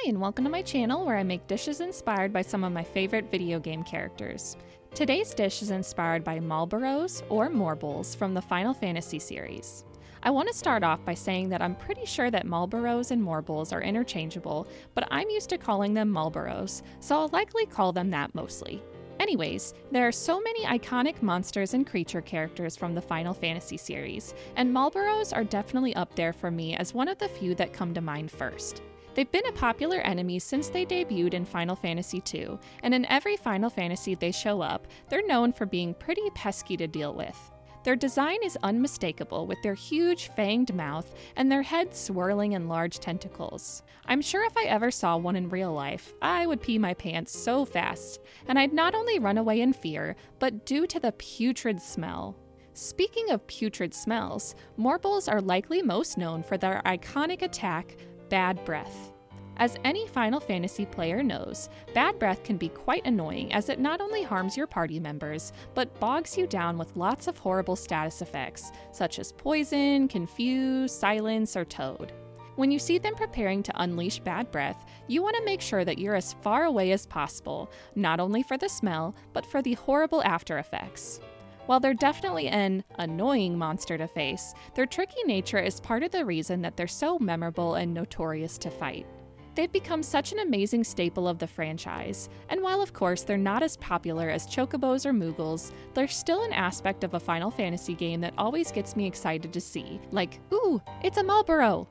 and welcome to my channel where I make dishes inspired by some of my favorite video game characters. Today's dish is inspired by Malboros or morbols from the Final Fantasy series. I want to start off by saying that I'm pretty sure that Malboros and morbols are interchangeable, but I'm used to calling them Malboros, so I'll likely call them that mostly. Anyways, there are so many iconic monsters and creature characters from the Final Fantasy series, and Malboros are definitely up there for me as one of the few that come to mind first. They've been a popular enemy since they debuted in Final Fantasy II, and in every Final Fantasy they show up, they're known for being pretty pesky to deal with. Their design is unmistakable with their huge fanged mouth and their head swirling in large tentacles. I'm sure if I ever saw one in real life, I would pee my pants so fast, and I'd not only run away in fear, but due to the putrid smell. Speaking of putrid smells, morbols are likely most known for their iconic attack, Bad Breath. As any Final Fantasy player knows, bad breath can be quite annoying as it not only harms your party members, but bogs you down with lots of horrible status effects, such as poison, confuse, silence, or toad. When you see them preparing to unleash bad breath, you want to make sure that you're as far away as possible, not only for the smell, but for the horrible after effects. While they're definitely an annoying monster to face, their tricky nature is part of the reason that they're so memorable and notorious to fight. They've become such an amazing staple of the franchise, and while of course they're not as popular as chocobos or moogles, they're still an aspect of a Final Fantasy game that always gets me excited to see, like, ooh, it's a Malboro!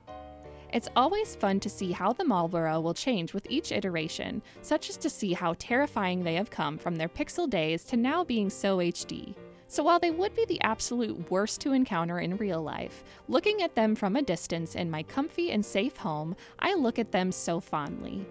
It's always fun to see how the Malboro will change with each iteration, such as to see how terrifying they have come from their pixel days to now being so HD. So while they would be the absolute worst to encounter in real life, looking at them from a distance in my comfy and safe home, I look at them so fondly.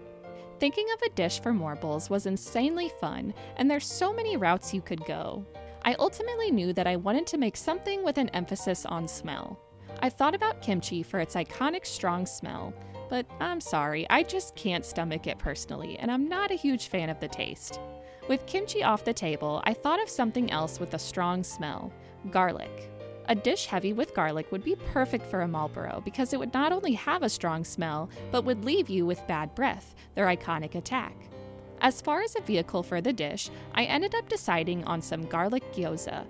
Thinking of a dish for morbols was insanely fun, and there's so many routes you could go. I ultimately knew that I wanted to make something with an emphasis on smell. I thought about kimchi for its iconic strong smell, but I'm sorry, I just can't stomach it personally, and I'm not a huge fan of the taste. With kimchi off the table, I thought of something else with a strong smell: garlic. A dish heavy with garlic would be perfect for a Malboro because it would not only have a strong smell, but would leave you with bad breath, their iconic attack. As far as a vehicle for the dish, I ended up deciding on some garlic gyoza.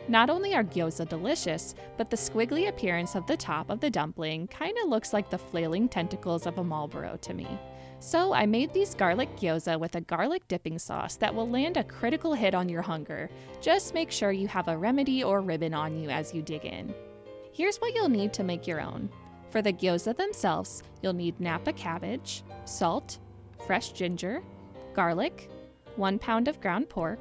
Not only are gyoza delicious, but the squiggly appearance of the top of the dumpling kinda looks like the flailing tentacles of a Malboro to me. So I made these garlic gyoza with a garlic dipping sauce that will land a critical hit on your hunger. Just make sure you have a remedy or ribbon on you as you dig in. Here's what you'll need to make your own. For the gyoza themselves, you'll need Napa cabbage, salt, fresh ginger, garlic, 1 pound of ground pork,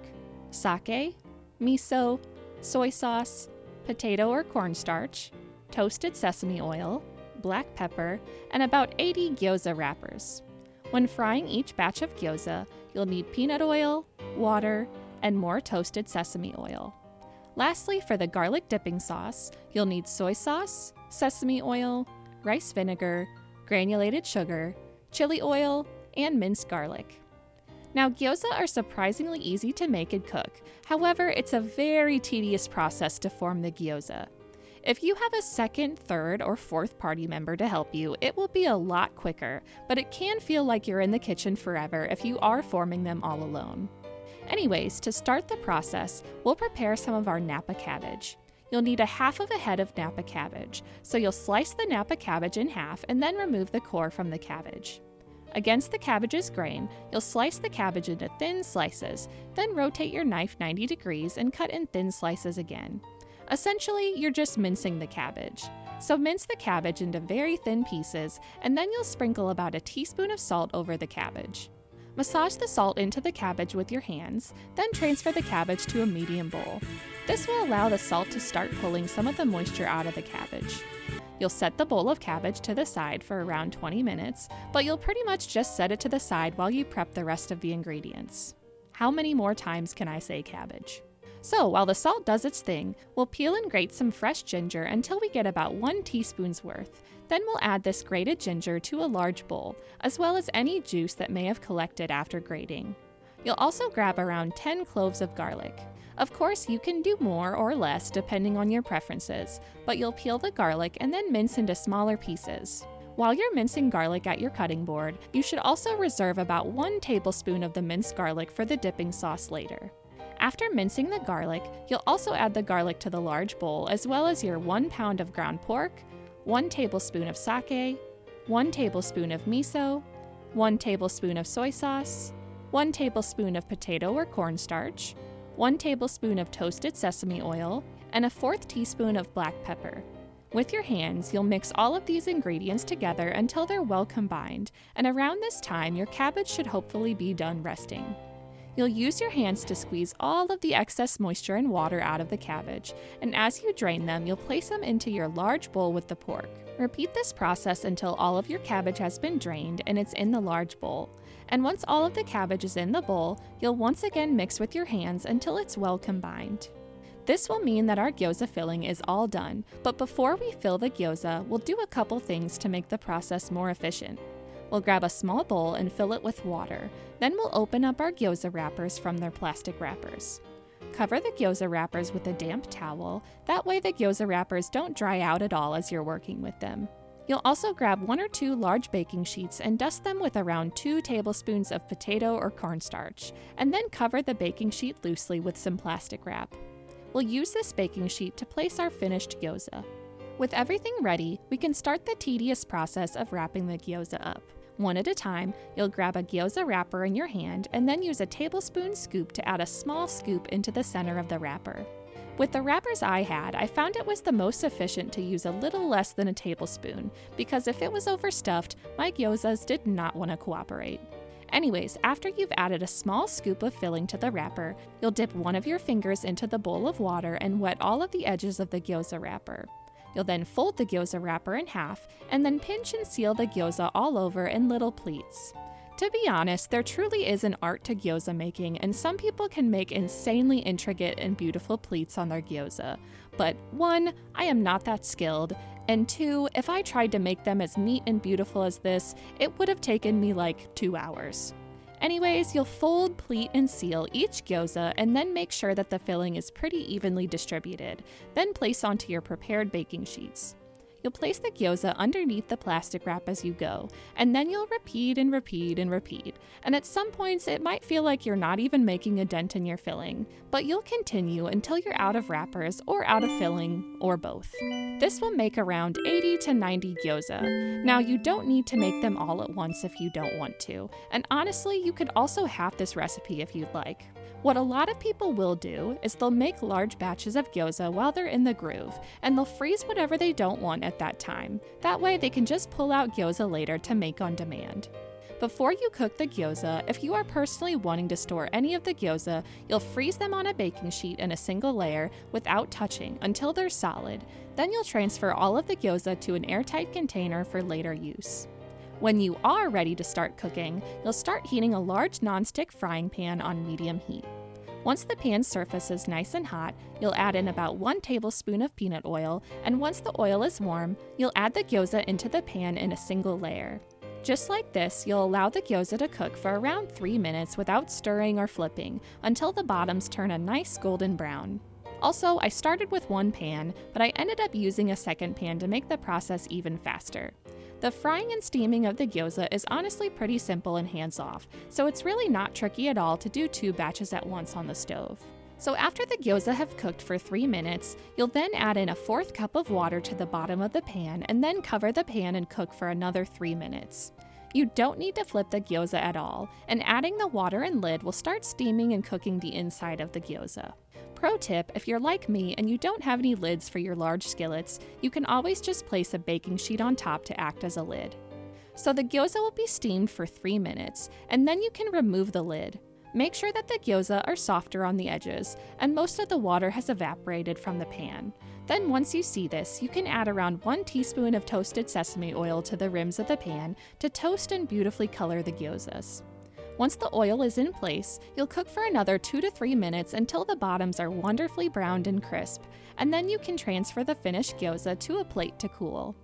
sake, miso, soy sauce, potato or cornstarch, toasted sesame oil, black pepper, and about 80 gyoza wrappers. When frying each batch of gyoza, you'll need peanut oil, water, and more toasted sesame oil. Lastly, for the garlic dipping sauce, you'll need soy sauce, sesame oil, rice vinegar, granulated sugar, chili oil, and minced garlic. Now, gyoza are surprisingly easy to make and cook. However, it's a very tedious process to form the gyoza. If you have a second, third, or fourth party member to help you, it will be a lot quicker, but it can feel like you're in the kitchen forever if you are forming them all alone. Anyways, to start the process, we'll prepare some of our Napa cabbage. You'll need a half of a head of Napa cabbage, so you'll slice the Napa cabbage in half and then remove the core from the cabbage. Against the cabbage's grain, you'll slice the cabbage into thin slices, then rotate your knife 90 degrees and cut in thin slices again. Essentially, you're just mincing the cabbage. So mince the cabbage into very thin pieces, and then you'll sprinkle about a teaspoon of salt over the cabbage. Massage the salt into the cabbage with your hands, then transfer the cabbage to a medium bowl. This will allow the salt to start pulling some of the moisture out of the cabbage. You'll set the bowl of cabbage to the side for around 20 minutes, but you'll pretty much just set it to the side while you prep the rest of the ingredients. How many more times can I say cabbage? So while the salt does its thing, we'll peel and grate some fresh ginger until we get about 1 teaspoon's worth. Then we'll add this grated ginger to a large bowl, as well as any juice that may have collected after grating. You'll also grab around 10 cloves of garlic. Of course, you can do more or less depending on your preferences, but you'll peel the garlic and then mince into smaller pieces. While you're mincing garlic at your cutting board, you should also reserve about 1 tablespoon of the minced garlic for the dipping sauce later. After mincing the garlic, you'll also add the garlic to the large bowl as well as your 1 pound of ground pork, 1 tablespoon of sake, 1 tablespoon of miso, 1 tablespoon of soy sauce, 1 tablespoon of potato or cornstarch, 1 tablespoon of toasted sesame oil, and a 1/4 teaspoon of black pepper. With your hands, you'll mix all of these ingredients together until they're well combined, and around this time, your cabbage should hopefully be done resting. You'll use your hands to squeeze all of the excess moisture and water out of the cabbage, and as you drain them, you'll place them into your large bowl with the pork. Repeat this process until all of your cabbage has been drained and it's in the large bowl. And once all of the cabbage is in the bowl, you'll once again mix with your hands until it's well combined. This will mean that our gyoza filling is all done, but before we fill the gyoza, we'll do a couple things to make the process more efficient. We'll grab a small bowl and fill it with water. Then we'll open up our gyoza wrappers from their plastic wrappers. Cover the gyoza wrappers with a damp towel. That way the gyoza wrappers don't dry out at all as you're working with them. You'll also grab 1 or 2 large baking sheets and dust them with around 2 tablespoons of potato or cornstarch, and then cover the baking sheet loosely with some plastic wrap. We'll use this baking sheet to place our finished gyoza. With everything ready, we can start the tedious process of wrapping the gyoza up. One at a time, you'll grab a gyoza wrapper in your hand and then use a tablespoon scoop to add a small scoop into the center of the wrapper. With the wrappers I had, I found it was the most efficient to use a little less than a tablespoon, because if it was overstuffed, my gyozas did not want to cooperate. Anyways, after you've added a small scoop of filling to the wrapper, you'll dip one of your fingers into the bowl of water and wet all of the edges of the gyoza wrapper. You'll then fold the gyoza wrapper in half and then pinch and seal the gyoza all over in little pleats. To be honest, there truly is an art to gyoza making, and some people can make insanely intricate and beautiful pleats on their gyoza. But 1, I am not that skilled, and 2, if I tried to make them as neat and beautiful as this, it would have taken me like 2 hours. Anyways, you'll fold, pleat, and seal each gyoza and then make sure that the filling is pretty evenly distributed. Then place onto your prepared baking sheets. You'll place the gyoza underneath the plastic wrap as you go, and then you'll repeat and repeat and repeat. And at some points, it might feel like you're not even making a dent in your filling, but you'll continue until you're out of wrappers or out of filling, or both. This will make around 80 to 90 gyoza. Now, you don't need to make them all at once if you don't want to, and honestly, you could also half this recipe if you'd like. What a lot of people will do is they'll make large batches of gyoza while they're in the groove, and they'll freeze whatever they don't want at that time. That way they can just pull out gyoza later to make on demand. Before you cook the gyoza, if you are personally wanting to store any of the gyoza, you'll freeze them on a baking sheet in a single layer without touching until they're solid. Then you'll transfer all of the gyoza to an airtight container for later use. When you are ready to start cooking, you'll start heating a large nonstick frying pan on medium heat. Once the pan's surface is nice and hot, you'll add in about 1 tablespoon of peanut oil, and once the oil is warm, you'll add the gyoza into the pan in a single layer. Just like this, you'll allow the gyoza to cook for around 3 minutes without stirring or flipping until the bottoms turn a nice golden brown. Also, I started with 1 pan, but I ended up using a second pan to make the process even faster. The frying and steaming of the gyoza is honestly pretty simple and hands-off, so it's really not tricky at all to do 2 batches at once on the stove. So after the gyoza have cooked for 3 minutes, you'll then add in a 1/4 cup of water to the bottom of the pan and then cover the pan and cook for another 3 minutes. You don't need to flip the gyoza at all, and adding the water and lid will start steaming and cooking the inside of the gyoza. Pro tip, if you're like me and you don't have any lids for your large skillets, you can always just place a baking sheet on top to act as a lid. So the gyoza will be steamed for 3 minutes, and then you can remove the lid. Make sure that the gyoza are softer on the edges, and most of the water has evaporated from the pan. Then once you see this, you can add around 1 teaspoon of toasted sesame oil to the rims of the pan to toast and beautifully color the gyozas. Once the oil is in place, you'll cook for another 2 to 3 minutes until the bottoms are wonderfully browned and crisp, and then you can transfer the finished gyoza to a plate to cool.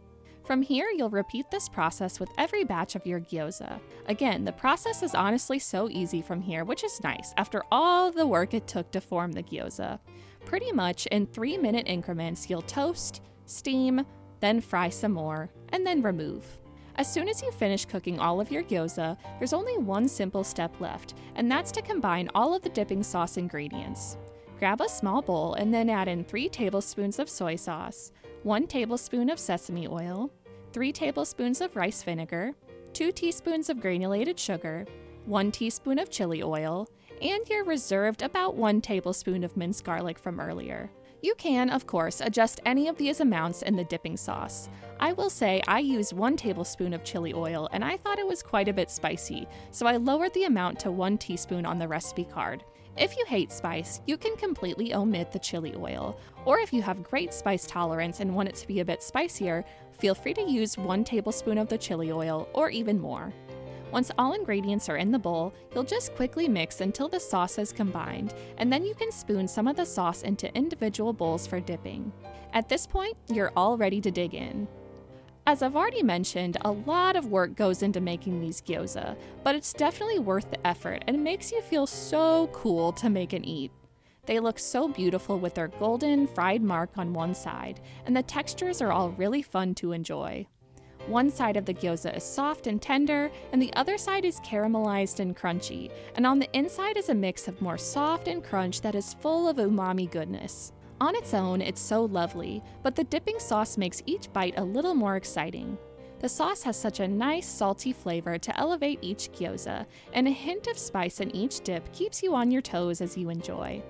From here, you'll repeat this process with every batch of your gyoza. Again, the process is honestly so easy from here, which is nice after all the work it took to form the gyoza. Pretty much in 3-minute increments, you'll toast, steam, then fry some more, and then remove. As soon as you finish cooking all of your gyoza, there's only one simple step left, and that's to combine all of the dipping sauce ingredients. Grab a small bowl and then add in 3 tablespoons of soy sauce, 1 tablespoon of sesame oil, 3 tablespoons of rice vinegar, 2 teaspoons of granulated sugar, 1 teaspoon of chili oil, and your reserved about 1 tablespoon of minced garlic from earlier. You can, of course, adjust any of these amounts in the dipping sauce. I will say I used 1 tablespoon of chili oil and I thought it was quite a bit spicy, so I lowered the amount to 1 teaspoon on the recipe card. If you hate spice, you can completely omit the chili oil, or if you have great spice tolerance and want it to be a bit spicier, feel free to use 1 tablespoon of the chili oil or even more. Once all ingredients are in the bowl, you'll just quickly mix until the sauce is combined, and then you can spoon some of the sauce into individual bowls for dipping. At this point, you're all ready to dig in. As I've already mentioned, a lot of work goes into making these gyoza, but it's definitely worth the effort and it makes you feel so cool to make and eat. They look so beautiful with their golden fried mark on one side, and the textures are all really fun to enjoy. One side of the gyoza is soft and tender, and the other side is caramelized and crunchy, and on the inside is a mix of more soft and crunch that is full of umami goodness. On its own, it's so lovely, but the dipping sauce makes each bite a little more exciting. The sauce has such a nice salty flavor to elevate each gyoza, and a hint of spice in each dip keeps you on your toes as you enjoy.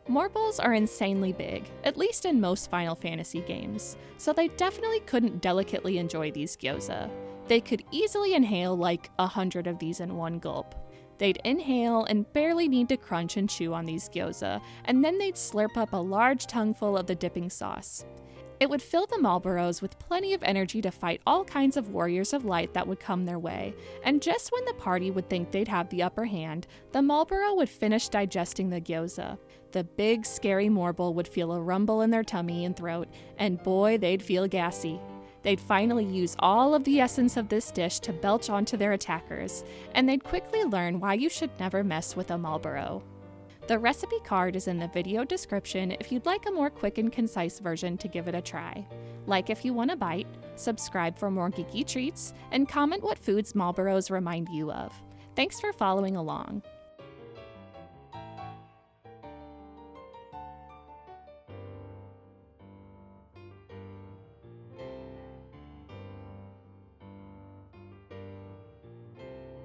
Morbols are insanely big, at least in most Final Fantasy games, so they definitely couldn't delicately enjoy these gyoza. They could easily inhale like 100 of these in one gulp. They'd inhale and barely need to crunch and chew on these gyoza, and then they'd slurp up a large tongueful of the dipping sauce. It would fill the Malboros with plenty of energy to fight all kinds of warriors of light that would come their way, and just when the party would think they'd have the upper hand, the Malboro would finish digesting the gyoza. The big, scary morbol would feel a rumble in their tummy and throat, and boy, they'd feel gassy. They'd finally use all of the essence of this dish to belch onto their attackers, and they'd quickly learn why you should never mess with a Malboro. The recipe card is in the video description if you'd like a more quick and concise version to give it a try. Like if you want a bite, subscribe for more geeky treats, and comment what foods Malboros remind you of. Thanks for following along.